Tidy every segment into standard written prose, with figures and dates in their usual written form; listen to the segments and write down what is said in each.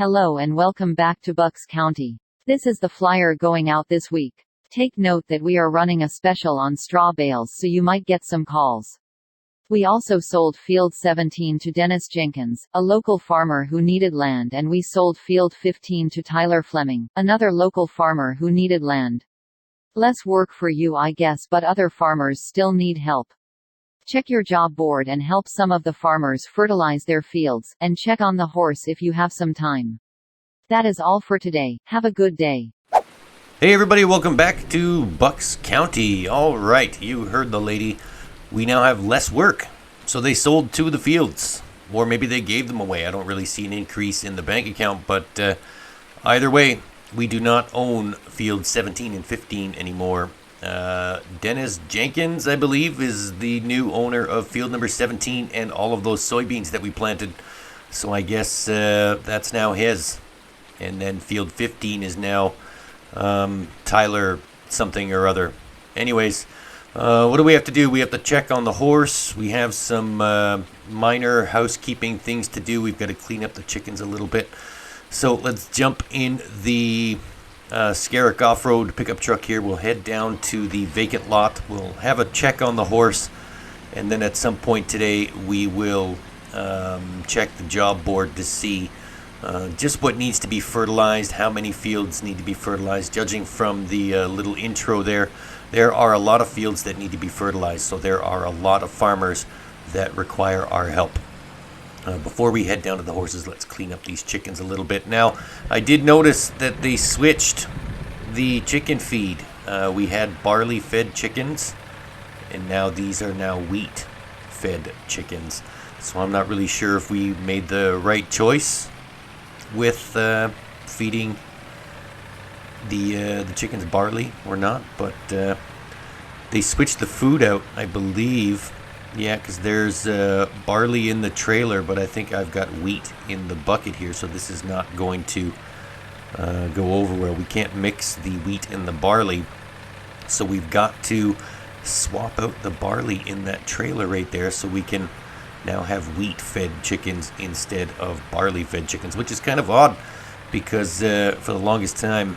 Hello and welcome back to Bucks County. This is the flyer going out this week. Take note that we are running a special on straw bales, so you might get some calls. We also sold Field 17 to Dennis Jenkins, a local farmer who needed land, and we sold Field 15 to Tyler Fleming, another local farmer who needed land. Less work for you, I guess, but other farmers still need help. Check your job board and help some of the farmers fertilize their fields, and check on the horse if you have some time. That is all for today. Have a good day. Hey everybody, welcome back to Bucks County. Alright, you heard the lady. We now have less work. So they sold 2 of the fields. Or maybe they gave them away. I don't really see an increase in the bank account, but either way, we do not own fields 17 and 15 anymore. Dennis Jenkins, I believe, is the new owner of field number 17 and all of those soybeans that we planted. So I guess that's now his. And then field 15 is now Tyler something or other. Anyways, what do we have to do? We have to check on the horse. We have some minor housekeeping things to do. We've got to clean up the chickens a little bit. So let's jump in the Scarrick off-road pickup truck here. We'll head down to the vacant lot. We'll have a check on the horse, and then at some point today we will check the job board to see just what needs to be fertilized, how many fields need to be fertilized. Judging from the little intro there are a lot of fields that need to be fertilized, so there are a lot of farmers that require our help. Before we head down to the horses, let's clean up these chickens a little bit. Now, I did notice that they switched the chicken feed. We had barley-fed chickens, and now these are now wheat-fed chickens. So I'm not really sure if we made the right choice with feeding the chickens barley or not, but they switched the food out, I believe. Yeah, because there's barley in the trailer, but I think I've got wheat in the bucket here, so this is not going to go over well. We can't mix the wheat and the barley, so we've got to swap out the barley in that trailer right there so we can now have wheat-fed chickens instead of barley-fed chickens, which is kind of odd because for the longest time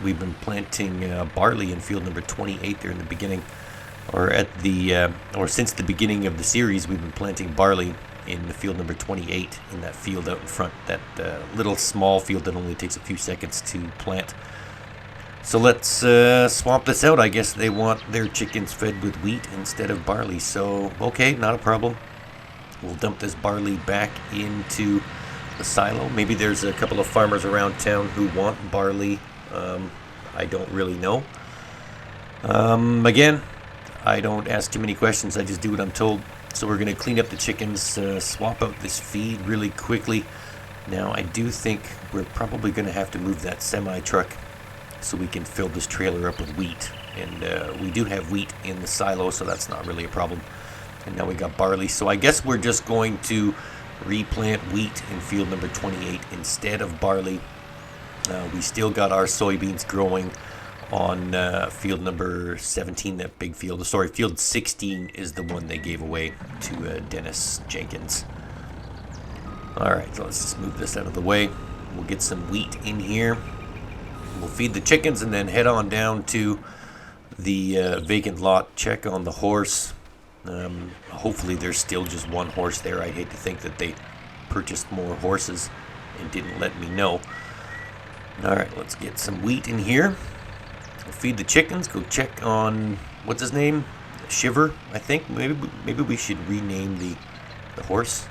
we've been planting barley in field number 28 there in the beginning. Or since the beginning of the series, we've been planting barley in the field number 28 in that field out in front, that little small field that only takes a few seconds to plant. So let's swap this out. I guess they want their chickens fed with wheat instead of barley. So, okay, not a problem. We'll dump this barley back into the silo. Maybe there's a couple of farmers around town who want barley. I don't really know. Again, I don't ask too many questions, I just do what I'm told. So we're going to clean up the chickens, swap out this feed really quickly. Now I do think we're probably going to have to move that semi-truck so we can fill this trailer up with wheat. And we do have wheat in the silo, so that's not really a problem. And now we got barley, so I guess we're just going to replant wheat in field number 28 instead of barley. We still got our soybeans growing on field number 17, that big field. Sorry, field 16 is the one they gave away to Dennis Jenkins. Alright, so let's just move this out of the way. We'll get some wheat in here. We'll feed the chickens and then head on down to the vacant lot, check on the horse. Hopefully there's still just one horse there. I'd hate to think that they purchased more horses and didn't let me know. Alright, let's get some wheat in here. Feed the chickens, go check on, what's his name? Shiver, I think. Maybe we should rename the horse.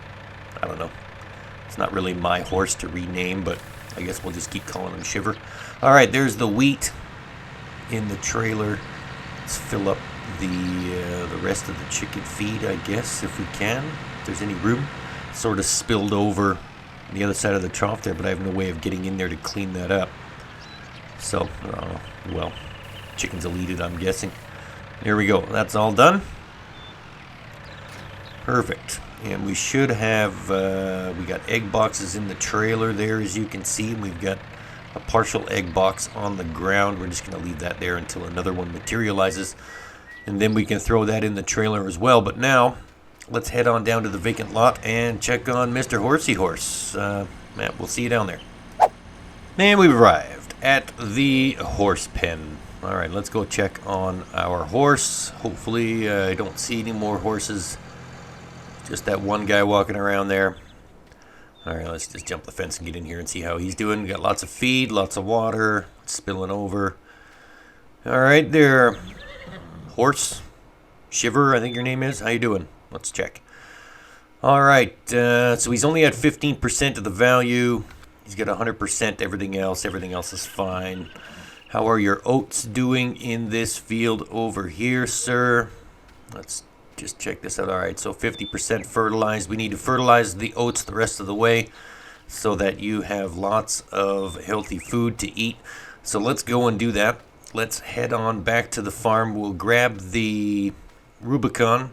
I don't know. It's not really my horse to rename, but I guess we'll just keep calling him Shiver. Alright, there's the wheat in the trailer. Let's fill up the rest of the chicken feed, I guess, if we can. If there's any room. Sort of spilled over the other side of the trough there, but I have no way of getting in there to clean that up. So, well, chickens will eat it, I'm guessing. There we go. That's all done. Perfect. And we should have, we got egg boxes in the trailer there, as you can see. We've got a partial egg box on the ground. We're just going to leave that there until another one materializes. And then we can throw that in the trailer as well. But now, let's head on down to the vacant lot and check on Mr. Horsey Horse. Matt, we'll see you down there. And we've arrived at the horse pen. Alright, let's go check on our horse. Hopefully I don't see any more horses. Just that one guy walking around there. Alright, let's just jump the fence and get in here and see how he's doing. We got lots of feed, lots of water, spilling over. Alright there, horse. Shiver, I think your name is. How you doing? Let's check. Alright, so he's only at 15% of the value. He's got 100% everything else. Everything else is fine. How are your oats doing in this field over here, sir? Let's just check this out. Alright, so 50% fertilized. We need to fertilize the oats the rest of the way so that you have lots of healthy food to eat. So let's go and do that. Let's head on back to the farm. We'll grab the Rubicon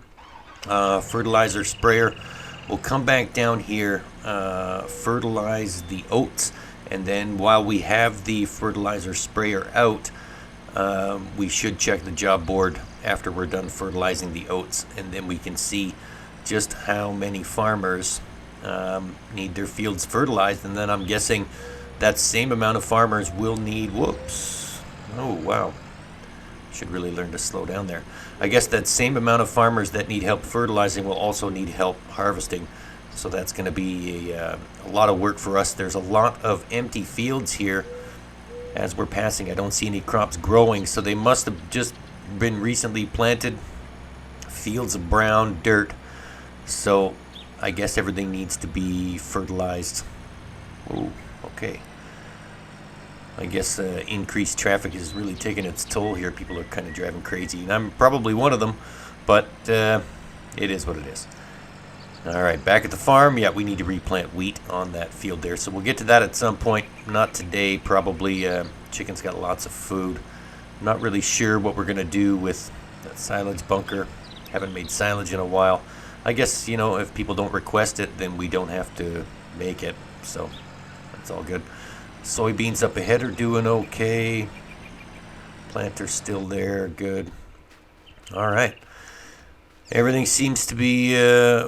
fertilizer sprayer. We'll come back down here, fertilize the oats, and then while we have the fertilizer sprayer out, we should check the job board after we're done fertilizing the oats, and then we can see just how many farmers need their fields fertilized, and then I'm guessing that same amount of farmers will need, whoops, oh wow, should really learn to slow down there. I guess that same amount of farmers that need help fertilizing will also need help harvesting. So that's going to be a lot of work for us. There's a lot of empty fields here as we're passing. I don't see any crops growing, so they must have just been recently planted. Fields of brown dirt. So I guess everything needs to be fertilized. Oh, okay. I guess increased traffic is really taking its toll here. People are kind of driving crazy, and I'm probably one of them, but it is what it is. Alright, back at the farm. Yeah, we need to replant wheat on that field there, so we'll get to that at some point. Not today, probably. Chicken's got lots of food. I'm not really sure what we're going to do with that silage bunker. Haven't made silage in a while. I guess, you know, if people don't request it, then we don't have to make it, so that's all good. Soybeans up ahead are doing okay. Planter's still there, good. Alright. Everything seems to be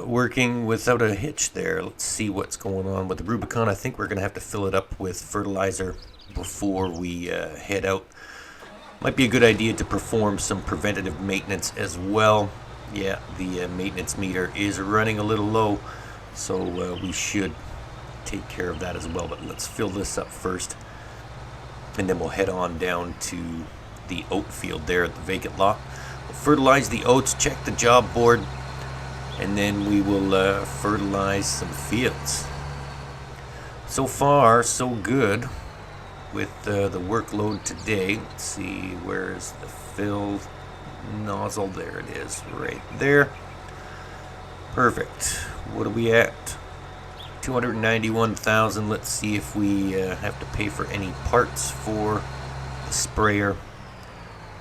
working without a hitch there. Let's see what's going on with the Rubicon. I think we're going to have to fill it up with fertilizer before we head out. Might be a good idea to perform some preventative maintenance as well. Yeah, the maintenance meter is running a little low, so we should take care of that as well. But let's fill this up first, and then we'll head on down to the oat field there at the vacant lot. We'll fertilize the oats, check the job board, and then we will fertilize some fields. So far, so good with the workload today. Let's see, where is the fill nozzle? There it is, right there. Perfect. What are we at? 291,000. Let's see if we have to pay for any parts for the sprayer.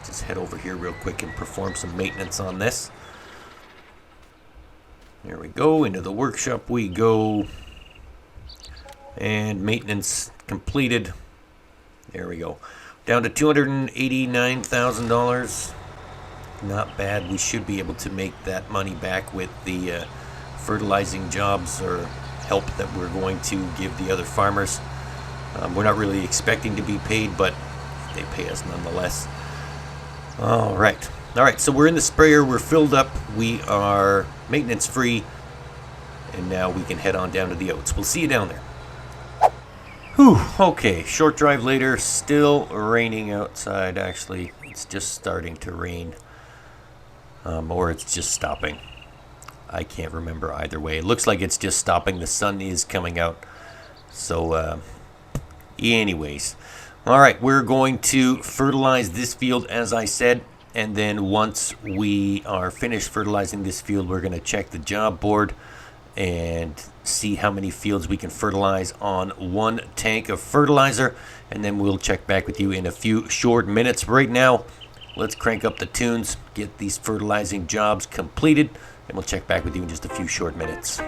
Just head over here real quick and perform some maintenance on this. There we go. Into the workshop we go. And maintenance completed. There we go. Down to $289,000. Not bad. We should be able to make that money back with the fertilizing jobs or help that we're going to give the other farmers. We're not really expecting to be paid, but they pay us nonetheless. All right, so we're in the sprayer, we're filled up, we are maintenance free, and now we can head on down to the oats. We'll see you down there. Whew, okay, short drive later, still raining outside. Actually, it's just starting to rain, or it's just stopping. I can't remember either way. It looks like it's just stopping. The sun is coming out. So, anyways. All right, we're going to fertilize this field, as I said. And then once we are finished fertilizing this field, we're going to check the job board and see how many fields we can fertilize on one tank of fertilizer. And then we'll check back with you in a few short minutes. Right now, let's crank up the tunes, get these fertilizing jobs completed. And we'll check back with you in just a few short minutes.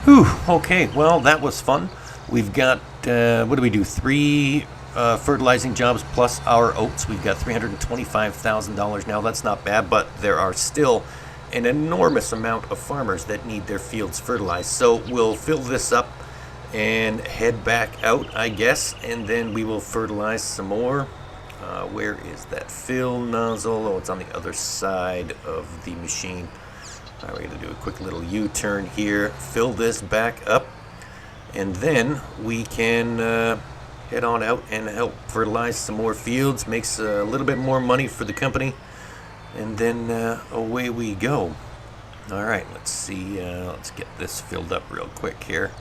Whew, okay, well, that was fun. We've got, what do we do, 3 fertilizing jobs plus our oats. We've got $325,000 now. That's not bad, but there are still an enormous amount of farmers that need their fields fertilized. So we'll fill this up and head back out, I guess, and then we will fertilize some more. Where is that fill nozzle? Oh, it's on the other side of the machine. All right, we're going to do a quick little U-turn here, fill this back up, and then we can head on out and help fertilize some more fields. Makes a little bit more money for the company, and then away we go. All right, let's see. Let's get this filled up real quick here.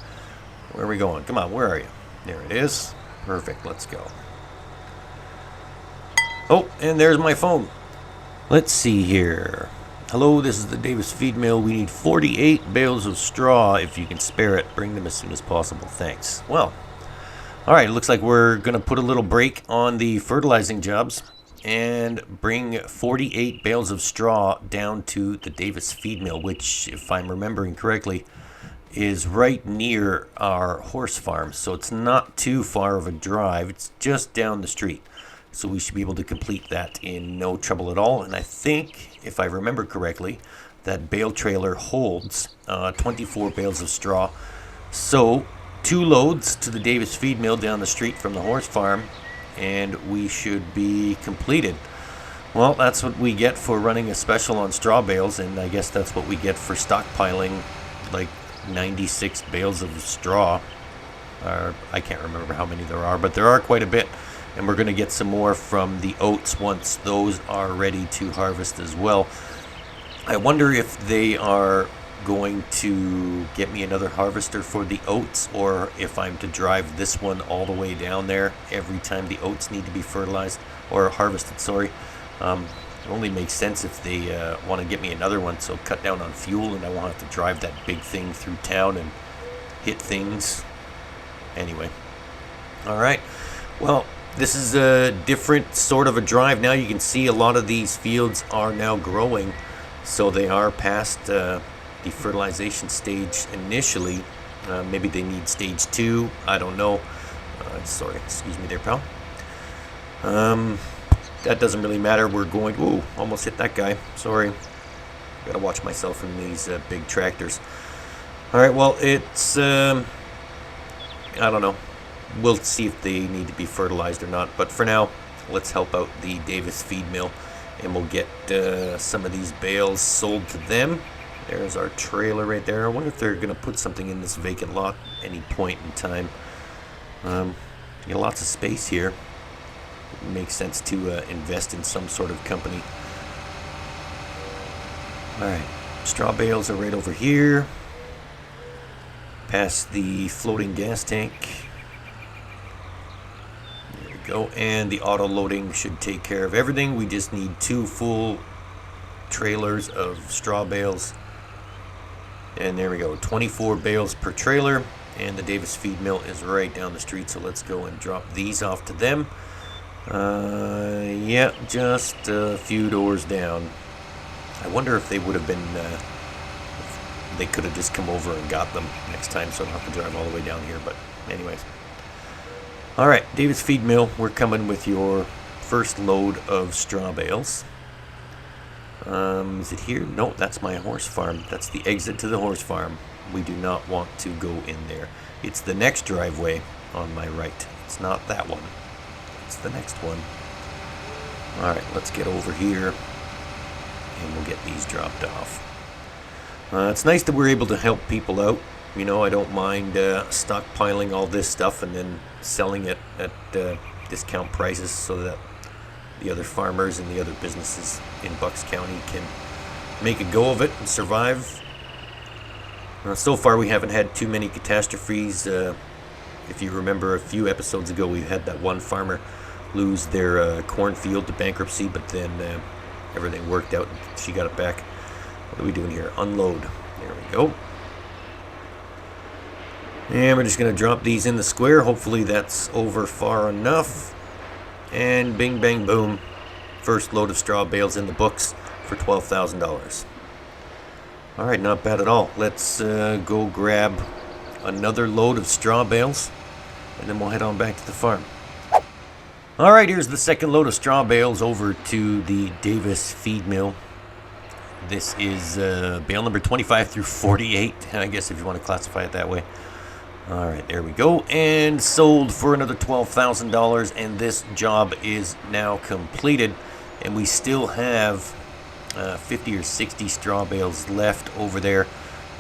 Where are we going? Come on, where are you? There it is. Perfect, let's go. Oh, and there's my phone. Let's see here. Hello, this is the Davis feed mill. We need 48 bales of straw. If you can spare it, bring them as soon as possible. Thanks. Well, all right, it looks like we're going to put a little break on the fertilizing jobs and bring 48 bales of straw down to the Davis feed mill, which, if I'm remembering correctly, is right near our horse farm. So it's not too far of a drive. It's just down the street. So we should be able to complete that in no trouble at all. And I think, if I remember correctly, that bale trailer holds 24 bales of straw. So 2 loads to the Davis feed mill down the street from the horse farm, and we should be completed. Well, that's what we get for running a special on straw bales, and I guess that's what we get for stockpiling like 96 bales of straw. I can't remember how many there are, but there are quite a bit. And we're going to get some more from the oats once those are ready to harvest as well. I wonder if they are going to get me another harvester for the oats, or if I'm to drive this one all the way down there every time the oats need to be fertilized or harvested, sorry. It only makes sense if they want to get me another one, so cut down on fuel and I won't have to drive that big thing through town and hit things. Anyway, all right, well, this is a different sort of a drive now. You can see a lot of these fields are now growing, so they are past the fertilization stage initially. Maybe they need stage 2, I don't know. Sorry, excuse me there, pal. That doesn't really matter. We're going, ooh, almost hit that guy, sorry. Gotta watch myself in these big tractors. All right, well, it's, I don't know. We'll see if they need to be fertilized or not. But for now, let's help out the Davis feed mill, and we'll get some of these bales sold to them. There's our trailer right there. I wonder if they're going to put something in this vacant lot at any point in time. You got lots of space here. It makes sense to invest in some sort of company. All right, straw bales are right over here. Past the floating gas tank. Go, and the auto loading should take care of everything. We just need 2 full trailers of straw bales, and there we go, 24 bales per trailer, and the Davis feed mill is right down the street, so let's go and drop these off to them. Yeah, just a few doors down. I wonder if they would have been they could have just come over and got them next time, so I don't have to drive all the way down here. But anyways, all right, Davis feed mill, we're coming with your first load of straw bales. Is it here? No, that's my horse farm. That's the exit to the horse farm. We do not want to go in there. It's the next driveway on my right. It's not that one. It's the next one. All right, let's get over here and we'll get these dropped off. It's nice that we're able to help people out. You know, I don't mind stockpiling all this stuff and then selling it at discount prices so that the other farmers and the other businesses in Bucks County can make a go of it and survive. So far we haven't had too many catastrophes. If you remember a few episodes ago, we had that one farmer lose their cornfield to bankruptcy, but then everything worked out and she got it back. What are we doing here? Unload. There we go. And we're just going to drop these in the square. Hopefully that's over far enough. And bing, bang, boom. First load of straw bales in the books for $12,000. All right, not bad at all. Let's go grab another load of straw bales, and then we'll head on back to the farm. All right, here's the second load of straw bales over to the Davis feed mill. This is bale number 25 through 48, I guess if you want to classify it that way. All right, there we go. And sold for another $12,000, and this job is now completed. And we still have 50 or 60 straw bales left over there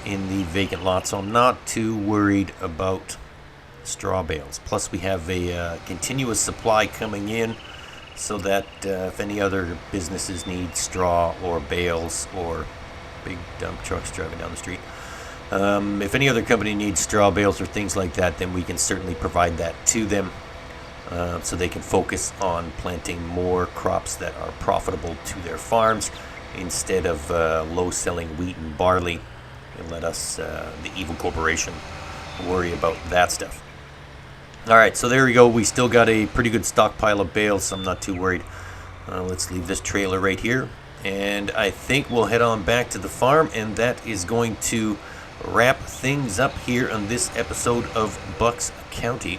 in the vacant lot, so I'm not too worried about straw bales. Plus, we have a continuous supply coming in, so that if any other businesses need straw or bales or big dump trucks driving down the street, if any other company needs straw bales or things like that, then we can certainly provide that to them, so they can focus on planting more crops that are profitable to their farms instead of low-selling wheat and barley, and let us, the evil corporation, worry about that stuff. All right, so there we go. We still got a pretty good stockpile of bales, so I'm not too worried. Let's leave this trailer right here, and I think we'll head on back to the farm, and that is going to wrap things up here on this episode of Bucks County.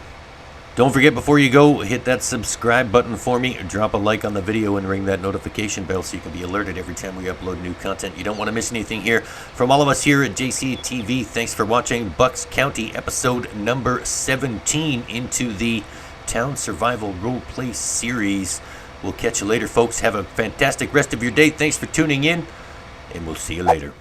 Don't forget, before you go, hit that subscribe button for me, drop a like on the video, and ring that notification bell so you can be alerted every time we upload new content. You don't want to miss anything here. From all of us here at JCTV, thanks for watching Bucks County episode number 17 into the Town Survival Roleplay series. We'll catch you later, folks. Have a fantastic rest of your day. Thanks for tuning in, and we'll see you later.